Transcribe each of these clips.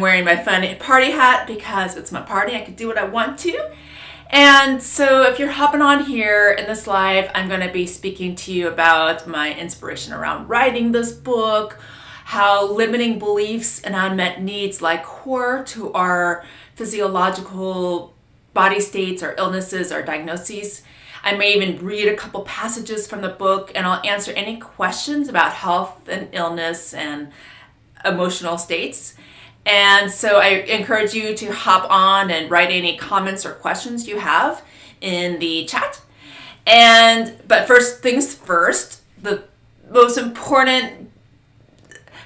I'm wearing my fun party hat because it's my party. I can do what I want to. And so if you're hopping on here in this live, I'm going to be speaking to you about my inspiration around writing this book, how limiting beliefs and unmet needs lie core to our physiological body states or illnesses or diagnoses. I may even read a couple passages from the book, and I'll answer any questions about health and illness and emotional states. And so I encourage you to hop on and write any comments or questions you have in the chat. But first things first, the most important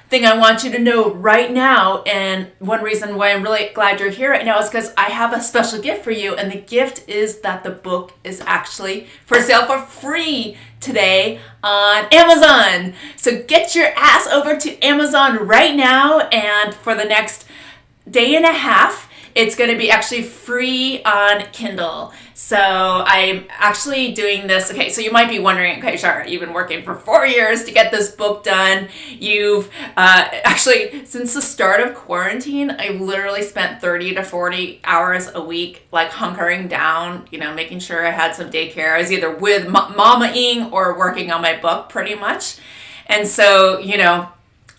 thing I want you to know right now, and one reason why I'm really glad you're here right now, is because I have a special gift for you, and the gift is that the book is actually for sale for free today on Amazon. So get your ass over to Amazon right now, and for the next day and a half, it's going to be actually free on Kindle. So I'm actually doing this. Okay, so you might be wondering, okay, Shara, you've been working for 4 years to get this book done. You've actually, since the start of quarantine, I literally spent 30 to 40 hours a week, like hunkering down, making sure I had some daycare. I was either with mamaing or working on my book pretty much. And so,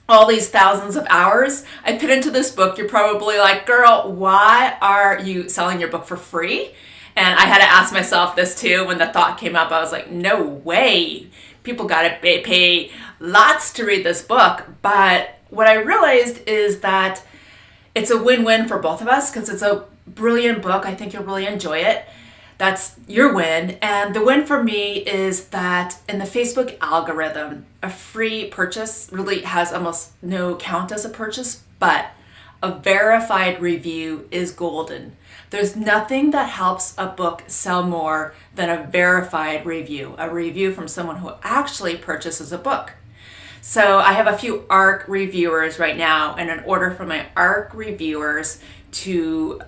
all these thousands of hours I put into this book. You're probably like, girl, why are you selling your book for free? And I had to ask myself this too when the thought came up. I was like, no way. People got to pay lots to read this book. But what I realized is that it's a win-win for both of us because it's a brilliant book. I think you'll really enjoy it. That's your win. And the win for me is that in the Facebook algorithm, a free purchase really has almost no count as a purchase, but a verified review is golden. There's nothing that helps a book sell more than a verified review, a review from someone who actually purchases a book. So I have a few ARC reviewers right now, and in order for my ARC reviewers to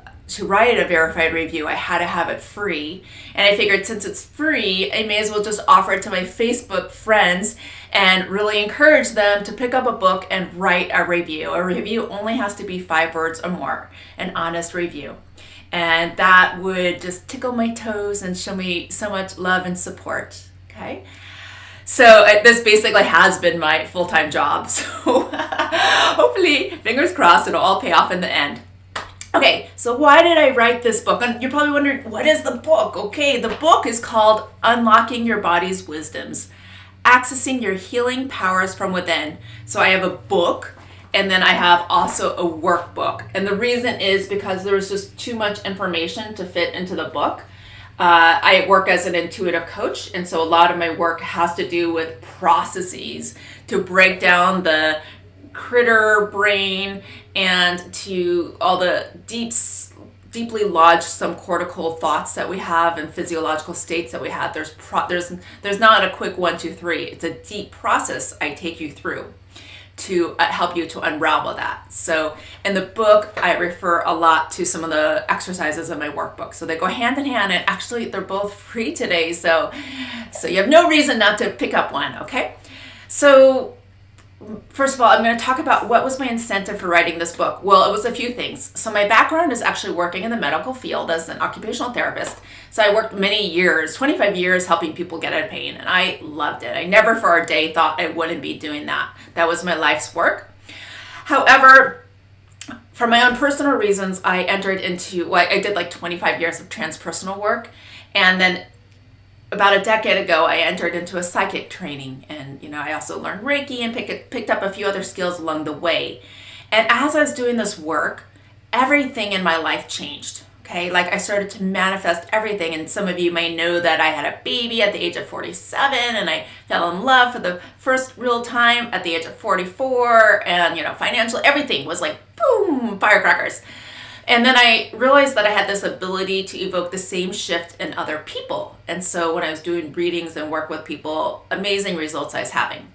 write a verified review, I had to have it free. And I figured since it's free, I may as well just offer it to my Facebook friends and really encourage them to pick up a book and write a review. A review only has to be 5 words or more, an honest review. And that would just tickle my toes and show me so much love and support, okay? So this basically has been my full-time job. So hopefully, fingers crossed, it'll all pay off in the end. Okay, so why did I write this book? And you're probably wondering, what is the book? Okay, the book is called Unlocking Your Body's Wisdoms, Accessing Your Healing Powers from Within. So I have a book, and then I have also a workbook. And the reason is because there was just too much information to fit into the book. I work as an intuitive coach, and so a lot of my work has to do with processes to break down the critter brain and to all the deeply lodged subcortical thoughts that we have and physiological states that we have. There's not a quick 1, 2, 3. It's a deep process I take you through to help you to unravel that. So in the book, I refer a lot to some of the exercises in my workbook. So they go hand in hand, and actually they're both free today. So you have no reason not to pick up one, okay? So first of all, I'm going to talk about what was my incentive for writing this book. Well, it was a few things. So my background is actually working in the medical field as an occupational therapist. So I worked many years, 25 years, helping people get out of pain, and I loved it. I never for a day thought I wouldn't be doing that. That was my life's work. However, for my own personal reasons, I entered into, I did like 25 years of transpersonal work, and then about a decade ago, I entered into a psychic training, and I also learned Reiki and picked up a few other skills along the way. And as I was doing this work, everything in my life changed. Okay, like I started to manifest everything, and some of you may know that I had a baby at the age of 47, and I fell in love for the first real time at the age of 44, and financial, everything was like boom, firecrackers. And then I realized that I had this ability to evoke the same shift in other people. And so when I was doing readings and work with people, amazing results I was having.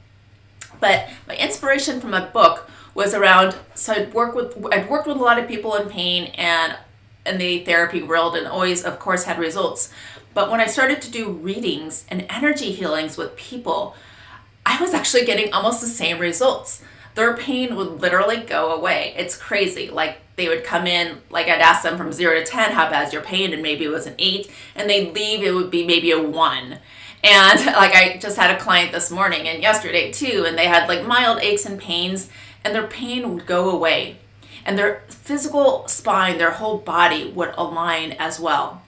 But my inspiration from my book was around, so I'd worked with a lot of people in pain and in the therapy world, and always, of course, had results. But when I started to do readings and energy healings with people, I was actually getting almost the same results. their pain would literally go away. It's crazy. Like they would come in, like I'd ask them from 0 to 10, how bad's your pain? And maybe it was an 8, and they'd leave, it would be maybe a 1. And like I just had a client this morning and yesterday too, and they had like mild aches and pains, and their pain would go away. And their physical spine, their whole body would align as well.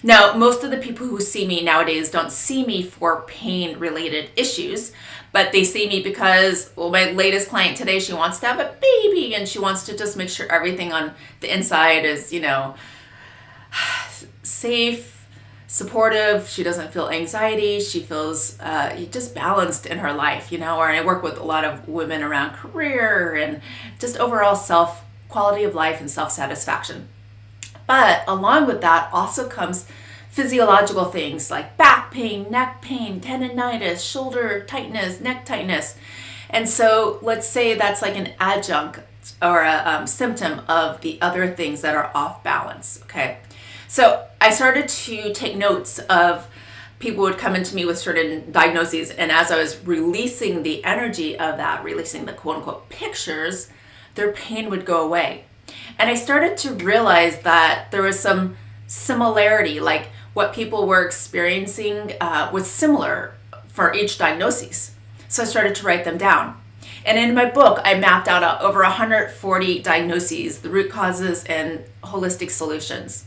Now, most of the people who see me nowadays don't see me for pain-related issues, but they see me because, well, my latest client today, she wants to have a baby, and she wants to just make sure everything on the inside is, safe, supportive. She doesn't feel anxiety. She feels just balanced in her life, or I work with a lot of women around career and just overall quality of life and self-satisfaction. But along with that also comes physiological things like back pain, neck pain, tendonitis, shoulder tightness, neck tightness. And so let's say that's like an adjunct or a symptom of the other things that are off balance, okay? So I started to take notes of people would come into me with certain diagnoses, and as I was releasing the energy of that, releasing the quote-unquote pictures, their pain would go away. And I started to realize that there was some similarity, like what people were experiencing was similar for each diagnosis. So I started to write them down. And in my book, I mapped out over 140 diagnoses, the root causes, and holistic solutions.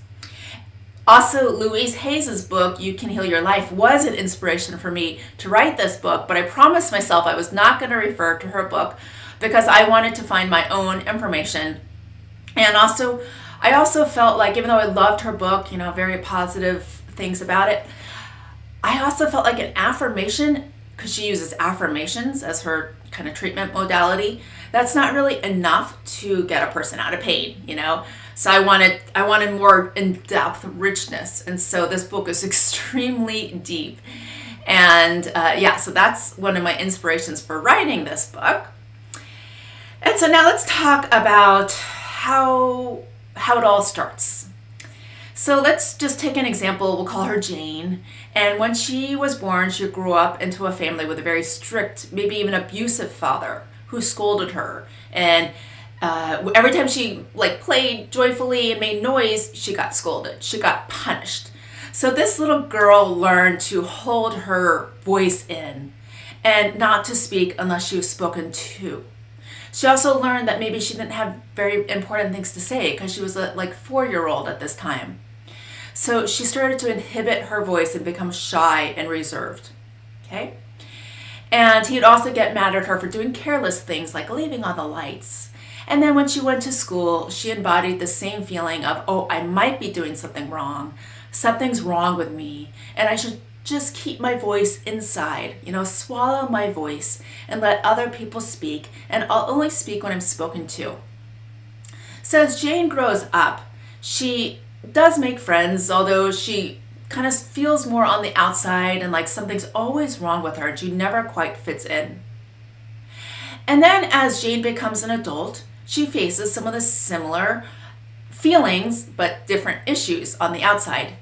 Also, Louise Hayes' book, You Can Heal Your Life, was an inspiration for me to write this book, but I promised myself I was not going to refer to her book because I wanted to find my own information. And also, I also felt like, even though I loved her book, very positive things about it, I also felt like an affirmation, because she uses affirmations as her kind of treatment modality, that's not really enough to get a person out of pain, So I wanted more in-depth richness. And so this book is extremely deep. And so that's one of my inspirations for writing this book. And so now let's talk about how it all starts. So let's just take an example. We'll call her Jane. And when she was born, she grew up into a family with a very strict, maybe even abusive father who scolded her. And every time she played joyfully and made noise, she got scolded. She got punished. So this little girl learned to hold her voice in and not to speak unless she was spoken to. She also learned that maybe she didn't have very important things to say because she was a 4-year-old at this time. So she started to inhibit her voice and become shy and reserved. Okay? And he'd also get mad at her for doing careless things like leaving on the lights. And then when she went to school, she embodied the same feeling of, oh, I might be doing something wrong. Something's wrong with me. And I should just keep my voice inside, swallow my voice and let other people speak, and I'll only speak when I'm spoken to. So as Jane grows up, she does make friends, although she kind of feels more on the outside and like something's always wrong with her and she never quite fits in. And then as Jane becomes an adult, she faces some of the similar feelings but different issues on the outside,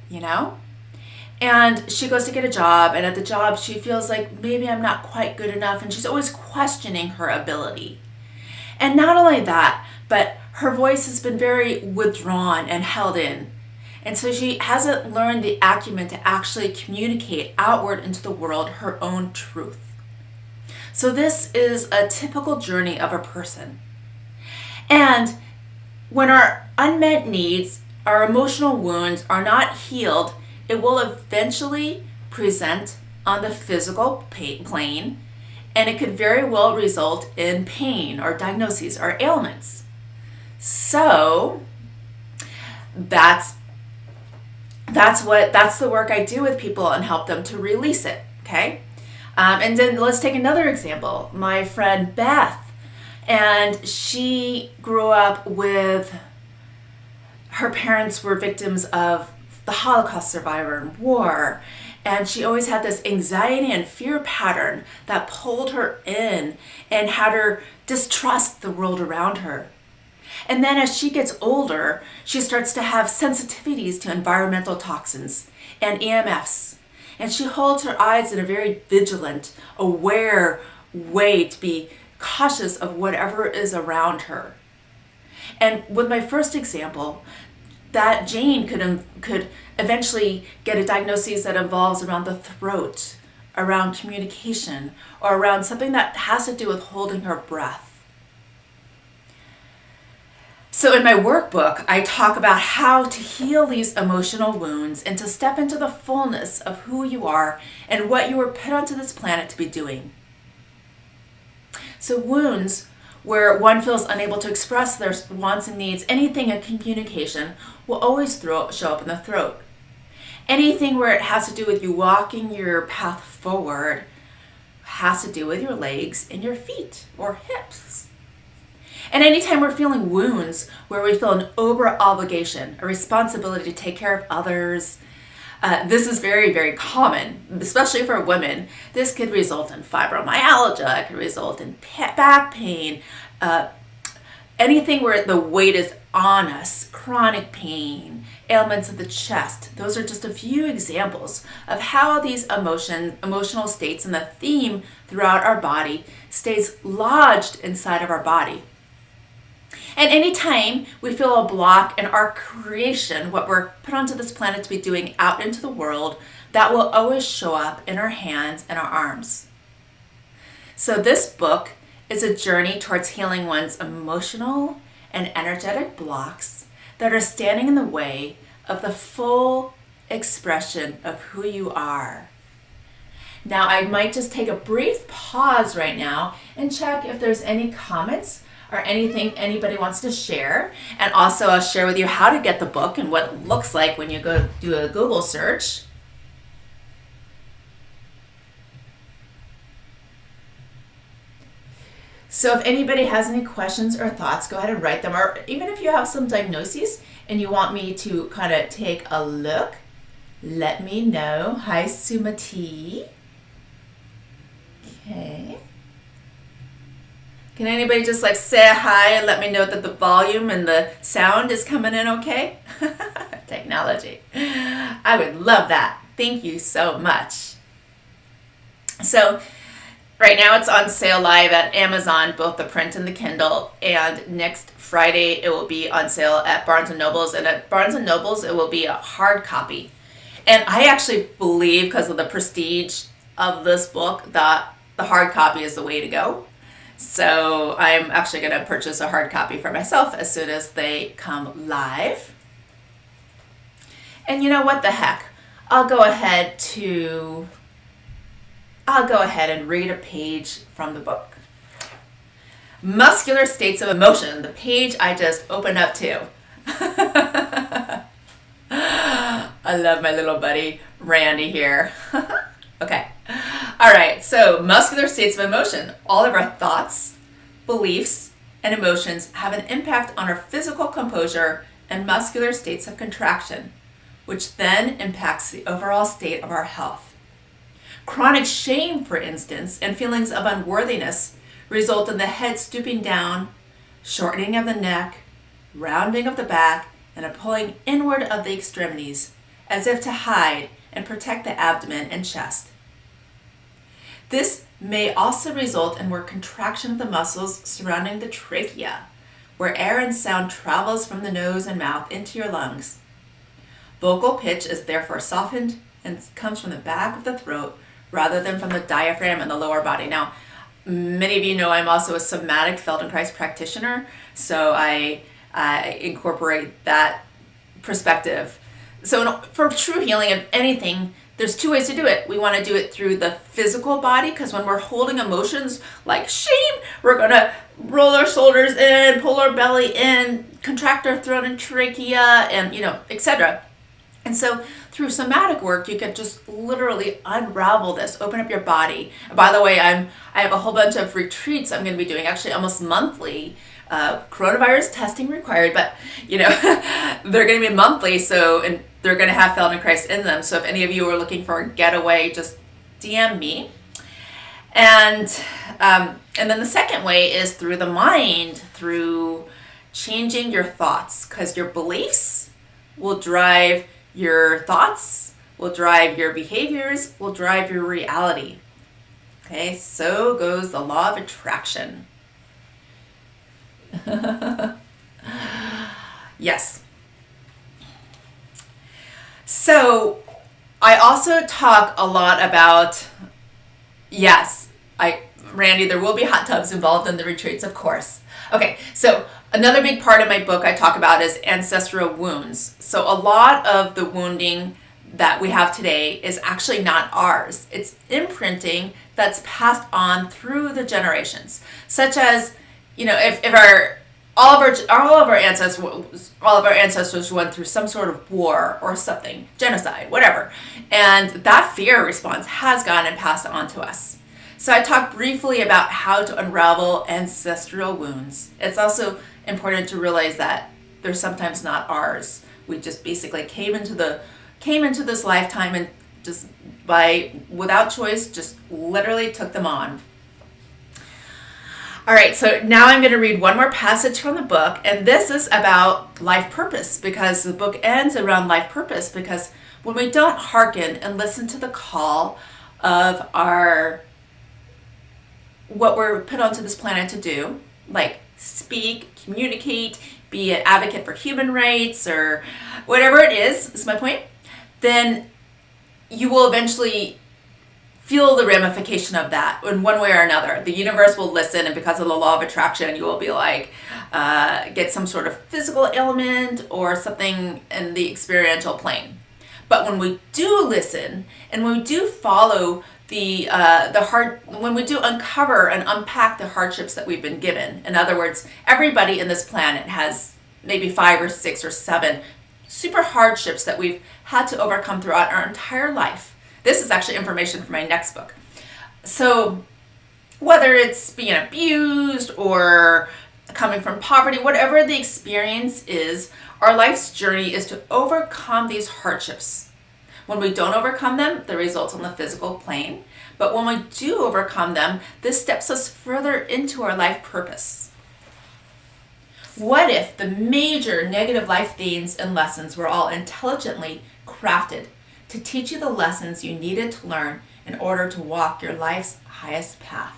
And she goes to get a job, and at the job she feels like maybe I'm not quite good enough, and she's always questioning her ability. And not only that, but her voice has been very withdrawn and held in. And so she hasn't learned the acumen to actually communicate outward into the world her own truth. So this is a typical journey of a person. And when our unmet needs, our emotional wounds are not healed, it will eventually present on the physical plane, and it could very well result in pain or diagnoses or ailments. So that's the work I do with people and help them to release it, okay? And then let's take another example. My friend Beth, and she grew up with, her parents were victims of the Holocaust survivor and war, and she always had this anxiety and fear pattern that pulled her in and had her distrust the world around her. And then as she gets older, she starts to have sensitivities to environmental toxins and EMFs, and she holds her eyes in a very vigilant, aware way to be cautious of whatever is around her. And with my first example, that Jane could eventually get a diagnosis that involves around the throat, around communication, or around something that has to do with holding her breath. So in my workbook, I talk about how to heal these emotional wounds and to step into the fullness of who you are and what you were put onto this planet to be doing. So wounds where one feels unable to express their wants and needs, anything in communication will always show up in the throat. Anything where it has to do with you walking your path forward has to do with your legs and your feet or hips. And anytime we're feeling wounds where we feel an over-obligation, a responsibility to take care of others, this is very, very common, especially for women. This could result in fibromyalgia, it could result in back pain, anything where the weight is on us, chronic pain, ailments of the chest. Those are just a few examples of how these emotional states and the theme throughout our body stays lodged inside of our body. And anytime we feel a block in our creation, what we're put onto this planet to be doing out into the world, that will always show up in our hands and our arms. So this book is a journey towards healing one's emotional and energetic blocks that are standing in the way of the full expression of who you are. Now, I might just take a brief pause right now and check if there's any comments or anything anybody wants to share. And also I'll share with you how to get the book and what it looks like when you go do a Google search. So if anybody has any questions or thoughts, go ahead and write them. Or even if you have some diagnoses and you want me to kind of take a look, let me know. Hi, Sumati. Okay. Can anybody just like say hi and let me know that the volume and the sound is coming in okay? Technology. I would love that. Thank you so much. So right now it's on sale live at Amazon, both the print and the Kindle. And next Friday it will be on sale at Barnes & Noble's. And at Barnes & Noble's it will be a hard copy. And I actually believe, because of the prestige of this book, that the hard copy is the way to go. So I'm actually going to purchase a hard copy for myself as soon as they come live. And you know what the heck? I'll go ahead and read a page from the book. Muscular states of emotion, the page I just opened up to. I love my little buddy Randy here. Okay. All right. So muscular states of emotion. All of our thoughts, beliefs, and emotions have an impact on our physical composure and muscular states of contraction, which then impacts the overall state of our health. Chronic shame, for instance, and feelings of unworthiness result in the head stooping down, shortening of the neck, rounding of the back, and a pulling inward of the extremities, as if to hide and protect the abdomen and chest. This may also result in more contraction of the muscles surrounding the trachea, where air and sound travels from the nose and mouth into your lungs. Vocal pitch is therefore softened and comes from the back of the throat rather than from the diaphragm and the lower body. Now, many of you know I'm also a somatic Feldenkrais practitioner, so I incorporate that perspective. So for true healing of anything, there's two ways to do it. We want to do it through the physical body, because when we're holding emotions like shame, we're going to roll our shoulders in, pull our belly in, contract our throat and trachea, and, etc. And so through somatic work, you can just literally unravel this, open up your body. By the way, I have a whole bunch of retreats I'm going to be doing, actually almost monthly. Coronavirus testing required, but they're going to be monthly, and they're going to have Feldenkrais in them. So if any of you are looking for a getaway, just DM me. And then the second way is through the mind, through changing your thoughts, because your beliefs will drive your thoughts, will drive your behaviors, will drive your reality. Okay, so goes the law of attraction. Yes. So I also talk a lot about, yes, Randy, there will be hot tubs involved in the retreats, of course. Okay, so another big part of my book I talk about is ancestral wounds. So a lot of the wounding that we have today is actually not ours. It's imprinting that's passed on through the generations, such as, if all of our ancestors went through some sort of war or something, genocide, whatever, and that fear response has gone and passed on to us. So I talked briefly about how to unravel ancestral wounds. It's also important to realize that they're sometimes not ours. We just basically came into this lifetime and just without choice, just literally took them on. All right, so now I'm going to read one more passage from the book, and this is about life purpose, because the book ends around life purpose, because when we don't hearken and listen to the call of what we're put onto this planet to do, like speak, communicate, be an advocate for human rights, or whatever it is my point, then you will eventually feel the ramification of that in one way or another. The universe will listen, and because of the law of attraction, you will be like, get some sort of physical ailment or something in the experiential plane. But when we do listen, and when we do follow when we do uncover and unpack the hardships that we've been given, in other words, everybody in this planet has maybe 5 or 6 or 7 super hardships that we've had to overcome throughout our entire life. This is actually information for my next book. So whether it's being abused or coming from poverty, whatever the experience is, our life's journey is to overcome these hardships. When we don't overcome them, the results on the physical plane. But when we do overcome them, this steps us further into our life purpose. What if the major negative life themes and lessons were all intelligently crafted to teach you the lessons you needed to learn in order to walk your life's highest path?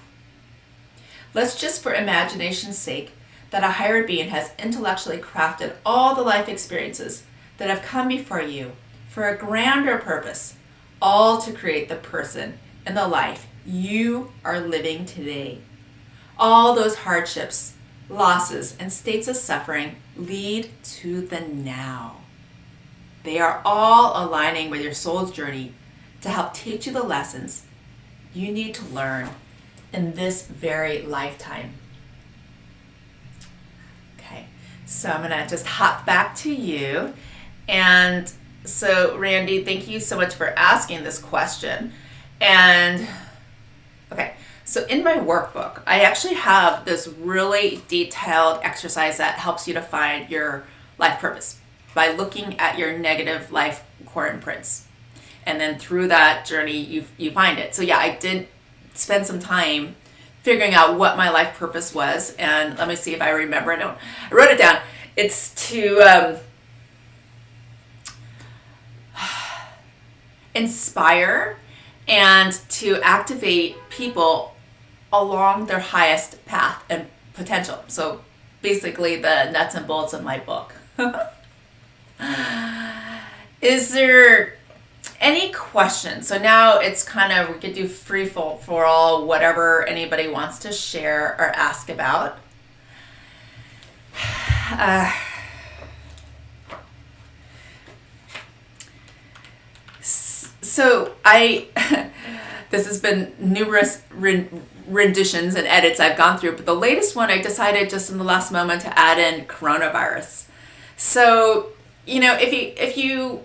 Let's just, for imagination's sake, that a higher being has intellectually crafted all the life experiences that have come before you for a grander purpose, all to create the person and the life you are living today. All those hardships, losses, and states of suffering lead to the now. They are all aligning with your soul's journey to help teach you the lessons you need to learn in this very lifetime. Okay, so I'm going to just hop back to you. And so, Randy, thank you so much for asking this question. And, okay, so in my workbook, I actually have this really detailed exercise that helps you to find your life purpose by looking at your negative life core imprints. And then through that journey, you find it. So yeah, I did spend some time figuring out what my life purpose was. And let me see if I remember it. I wrote it down. It's to inspire and to activate people along their highest path and potential. So basically the nuts and bolts of my book. Is there any questions? So now it's kind of, we could do free for all, whatever anybody wants to share or ask about. So this has been numerous renditions and edits I've gone through, but the latest one I decided just in the last moment to add in coronavirus. So, if you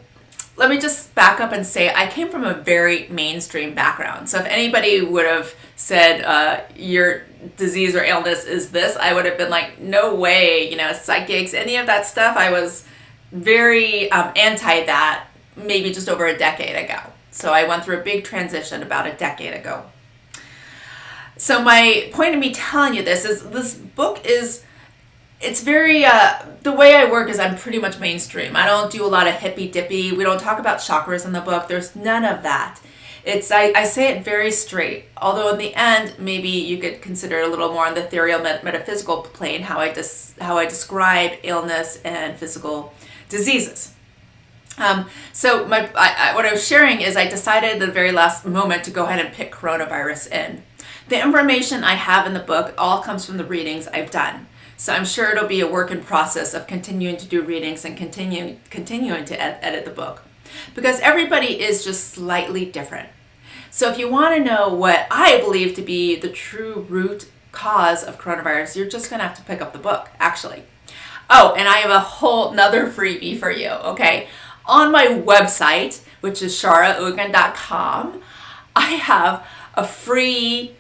let me just back up and say I came from a very mainstream background. So if anybody would have said your disease or illness is this, I would have been like, no way, psychics, any of that stuff. I was very anti that maybe just over a decade ago. So I went through a big transition about a decade ago. So my point of me telling you this is this book is, it's very, the way I work is I'm pretty much mainstream. I don't do a lot of hippy dippy. We don't talk about chakras in the book. There's none of that. I say it very straight, although in the end, maybe you could consider it a little more on the ethereal metaphysical plane, how I describe illness and physical diseases. What I was sharing is I decided at the very last moment to go ahead and pick coronavirus in. The information I have in the book all comes from the readings I've done. So I'm sure it'll be a work in process of continuing to do readings and continuing to edit the book, because everybody is just slightly different. So if you want to know what I believe to be the true root cause of coronavirus, you're just going to have to pick up the book, actually. Oh, and I have a whole nother freebie for you, okay? On my website, which is sharaogan.com, I have a free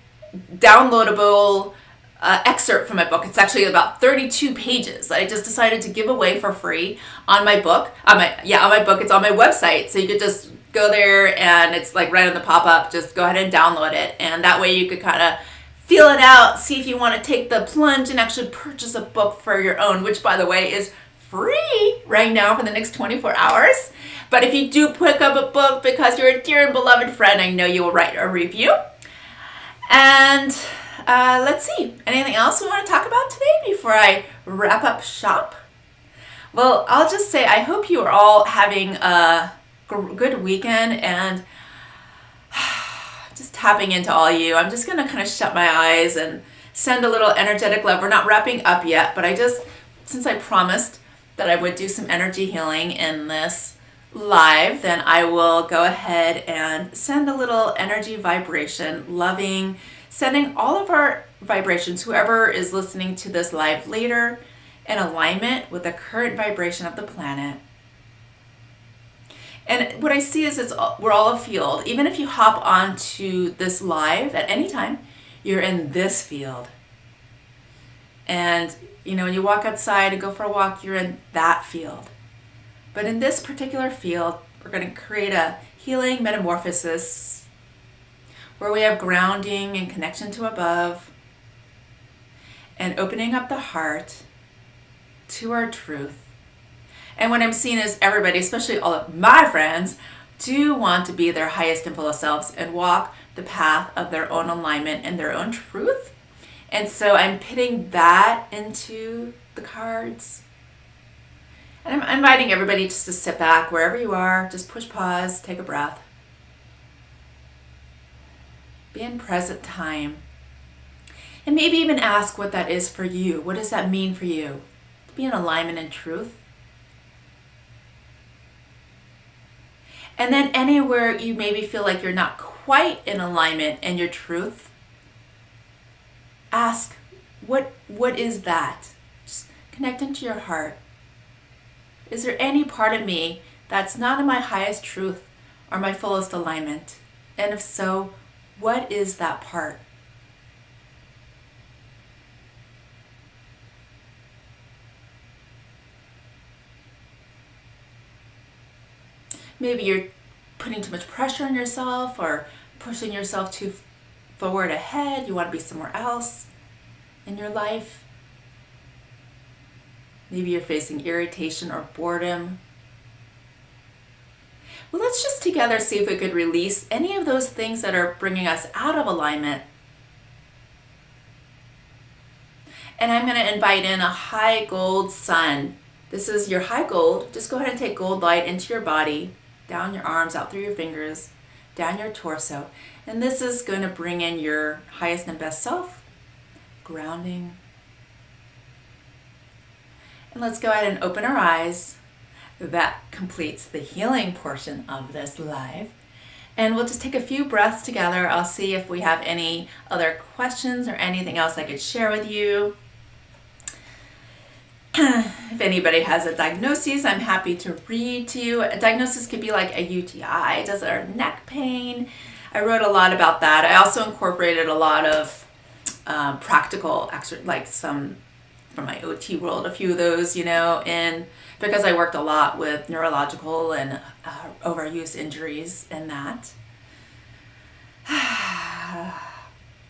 downloadable excerpt from my book. It's actually about 32 pages that I just decided to give away for free on my book. On my book. It's on my website, so you could just go there and it's like right on the pop-up. Just go ahead and download it, and that way you could kind of feel it out, see if you want to take the plunge and actually purchase a book for your own, which, by the way, is free right now for the next 24 hours. But if you do pick up a book because you're a dear and beloved friend, I know you will write a review. And let's see, anything else we want to talk about today before I wrap up shop? Well, I'll just say I hope you are all having a good weekend, and just tapping into all you. I'm just going to kind of shut my eyes and send a little energetic love. We're not wrapping up yet, but since I promised that I would do some energy healing in this live, then I will go ahead and send a little energy vibration, loving, sending all of our vibrations, whoever is listening to this live later, in alignment with the current vibration of the planet. And what I see is we're all a field. Even if you hop onto this live at any time, you're in this field. And, when you walk outside and go for a walk, you're in that field. But in this particular field, we're going to create a healing metamorphosis where we have grounding and connection to above and opening up the heart to our truth. And what I'm seeing is everybody, especially all of my friends, do want to be their highest and fullest selves and walk the path of their own alignment and their own truth. And so I'm pitting that into the cards. And I'm inviting everybody just to sit back wherever you are, just push pause, take a breath. Be in present time. And maybe even ask what that is for you. What does that mean for you? To be in alignment and truth. And then anywhere you maybe feel like you're not quite in alignment and your truth, ask, what is that? Just connect into your heart. Is there any part of me that's not in my highest truth or my fullest alignment? And if so, what is that part? Maybe you're putting too much pressure on yourself or pushing yourself too forward ahead. You want to be somewhere else in your life. Maybe you're facing irritation or boredom. Well, let's just together see if we could release any of those things that are bringing us out of alignment. And I'm going to invite in a high gold sun. This is your high gold. Just go ahead and take gold light into your body, down your arms, out through your fingers, down your torso. And this is going to bring in your highest and best self, grounding. And let's go ahead and open our eyes. That completes the healing portion of this live. And we'll just take a few breaths together. I'll see if we have any other questions or anything else I could share with you. If anybody has a diagnosis, I'm happy to read to you. A diagnosis could be like a UTI, does it, or neck pain. I wrote a lot about that. I also incorporated a lot of practical, like some from my OT world, a few of those, in because I worked a lot with neurological and overuse injuries and that.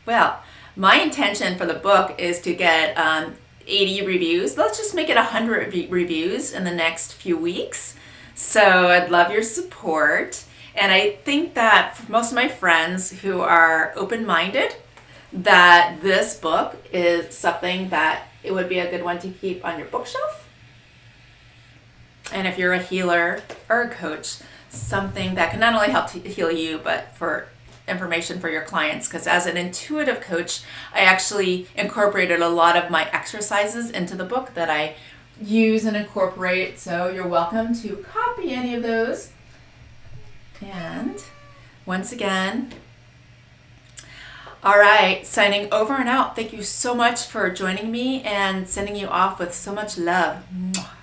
Well, my intention for the book is to get 80 reviews. Let's just make it 100 reviews in the next few weeks. So I'd love your support. And I think that for most of my friends who are open-minded, that this book is something that it would be a good one to keep on your bookshelf. And if you're a healer or a coach, something that can not only help to heal you, but for information for your clients. Because as an intuitive coach, I actually incorporated a lot of my exercises into the book that I use and incorporate. So you're welcome to copy any of those. And once again, all right, signing over and out. Thank you so much for joining me and sending you off with so much love. Mwah.